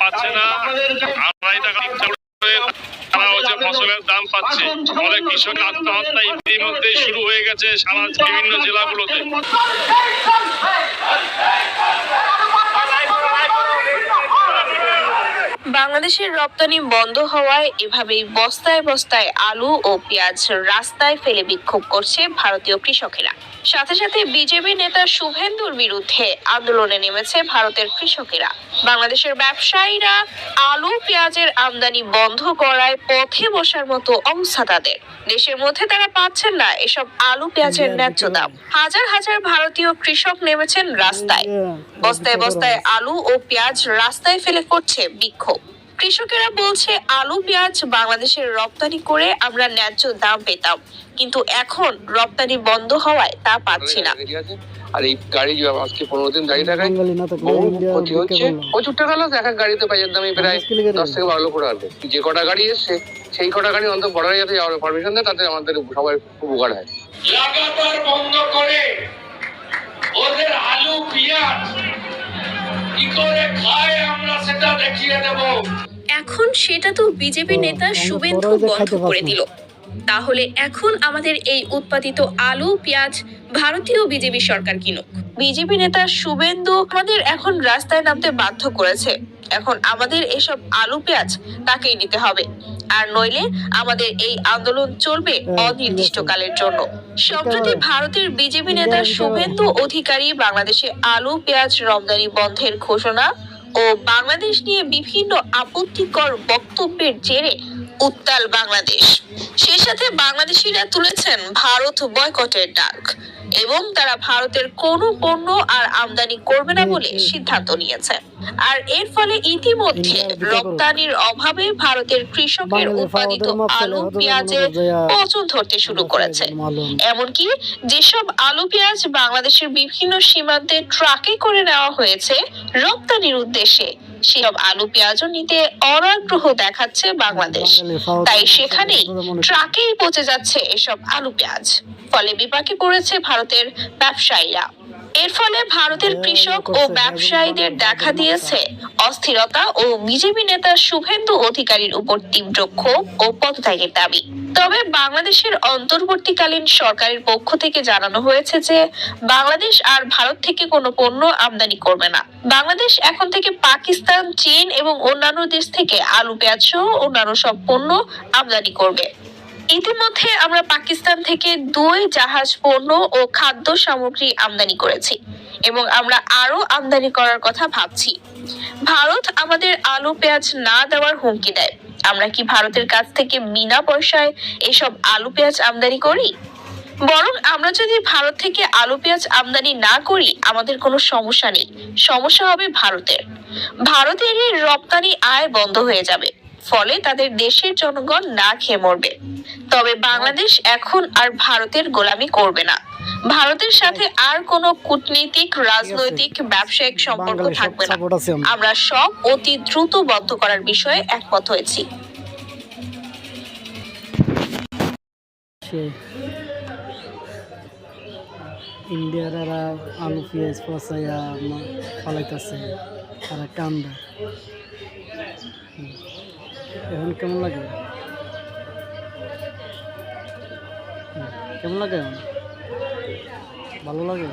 পাচ্ছে না, 2.5 টাকা তারা হচ্ছে ফসলের দাম পাচ্ছে। ফলে কৃষকের আত্মহত্যা ইতিমধ্যে শুরু হয়ে গেছে সারা বিভিন্ন জেলাগুলোতে। বাংলাদেশের রপ্তানি বন্ধ হওয়ায় এভাবেই বস্তায় বস্তায় আলু ও পেঁয়াজ রাস্তায় ফেলে বিক্ষোভ করছে ভারতীয় কৃষকেরা। সাথে সাথে বিজেপি নেতা শুভেন্দুর বিরুদ্ধে আন্দোলনে নেমেছে ভারতের কৃষকেরা। বাংলাদেশের ব্যবসায়ীরা আলু পেঁয়াজের আমদানি বন্ধ করায় পথে বসার মতো অবস্থা তাদের। দেশের মধ্যে তারা পাচ্ছেন না এসব আলু পেঁয়াজের ন্যায্য দাম। হাজার হাজার ভারতীয় কৃষক নেমেছেন রাস্তায়। বস্তায় বস্তায় আলু ও পেঁয়াজ রাস্তায় ফেলে করছে বিক্ষোভ। কৃষকেরা বলছে, আলু পেঁয়াজ বাংলাদেশের রপ্তানি করে আমরা ন্যায্য দাম পেতাম, কিন্তু এখন রপ্তানি বন্ধ হওয়ায় তা পাচ্ছি না। আর এই গাড়ি আজকে 15 দিন গাড়ি থাকায় ক্ষতি হচ্ছে, প্রচুর টাকা লস। এক এক গাড়িতে পাইয়ের দামে প্রায় 10 থেকে 12 লক্ষ টাকা আসবে। যে কটা গাড়ি এসছে সেই কটা গাড়ি অন্তত বর্ডারে যাতে যাওয়ার পারমিশন দেয়, তাতে আমাদের সবাই খুব উপকার হয়। লাগাতার বন্ধ করে ওদের আলু পেঁয়াজ কি করে খায় আমরা সেটা দেখিয়ে দেব। এখন সেটা তো বিজেপি নেতা শুভেন্দু বন্ধ করে দিল। তাহলে এখন আমাদের এই উৎপাদিত আলু পেঁয়াজ ভারতীয় বিজেপি সরকার কিনুক। বিজেপি নেতা শুভেন্দু আমাদের এখন রাস্তায় নামতে বাধ্য করেছে। এখন আমাদের এসব আলু পেঁয়াজ তাকেই নিতে হবে, আর নইলে আমাদের এই আন্দোলন চলবে অনির্দিষ্টকালের জন্য। সম্প্রতি ভারতের বিজেপি নেতা শুভেন্দু অধিকারী বাংলাদেশে আলু পেঁয়াজ রপ্তানি বন্ধের ঘোষণা ও বাংলাদেশ নিয়ে বিভিন্ন আপত্তিকর বক্তব্যের জেরে উত্তাল বাংলাদেশ। সেই সাথে বাংলাদেশিরা তুলেছেন ভারত বয়কটের ডাক এবং তারা ভারতের কোনো পণ্য আর আমদানি করবে না বলে সিদ্ধান্ত নিয়েছে। আর এর ফলে ইতিমধ্যে রপ্তানির অভাবে ভারতের কৃষকের উৎপাদিত আলু পেঁয়াজের পচন ধরতে শুরু করেছে। এমনকি যেসব আলু পেঁয়াজ বাংলাদেশের বিভিন্ন সীমান্তে ট্রাকে করে নেওয়া হয়েছে রপ্তানির উদ্দেশ্যে, সেসব আলু পেঁয়াজও নিতে অনাগ্রহ দেখাচ্ছে বাংলাদেশ। তাই সেখানেই ট্রাকেই পচে যাচ্ছে এসব আলু পেঁয়াজ। ফলে বিপাকে পড়েছে ভারতের ব্যবসায়ীরা। এর ফলে ভারতের কৃষক ও ব্যবসায়ীদের দেখা দিয়েছে অস্থিরতা ও বিজেপি নেতা শুভেন্দু অধিকারীর উপর তীব্র ক্ষোভ ও পদত্যাগের দাবি। তবে বাংলাদেশের অন্তর্বর্তীকালীন সরকারের পক্ষ থেকে জানানো হয়েছে যে বাংলাদেশ আর ভারত থেকে কোনো পণ্য আমদানি করবে না। বাংলাদেশ এখন থেকে পাকিস্তান, চীন এবং অন্যান্য দেশ থেকে আলু পেঁয়াজ সহ অন্যান্য সব পণ্য আমদানি করবে। ইতিমধ্যে আমরা পাকিস্তান থেকে 2 জাহাজ পণ্য ও খাদ্য সামগ্রী আমদানি করেছি এবং আমরা আরো আমদানি করার কথা ভাবছি। ভারত আমাদের আলু পেঁয়াজ না দেওয়ার হুমকি দেয়। আমরা কি ভারতের কাছ থেকে বিনা পয়সায় এসব আলু পেঁয়াজ আমদানি করি? বরং আমরা যদি ভারত থেকে আলু পেঁয়াজ আমদানি না করি আমাদের কোনো সমস্যা নেই, সমস্যা হবে ভারতের। ভারতের রপ্তানি আয় বন্ধ হয়ে যাবে, ফলে তাদের দেশের জনগণ না খেয়ে মরবে। তবে বাংলাদেশ এখন আর ভারতের গোলামি করবে না। ভারতের সাথে আর কোনো কূটনীতিক, রাজনৈতিক, ব্যবসায়িক সম্পর্ক থাকবে না। আমরা সব অতি দ্রুত বন্ধ করার বিষয়ে একমত হয়েছি। ইন্ডিয়ার আলু পেঁয়াজ পচাইয়া ফালাইতেছে, তারা কান্দা। এখন কেমন লাগে? কেমন লাগে? ভালো লাগে?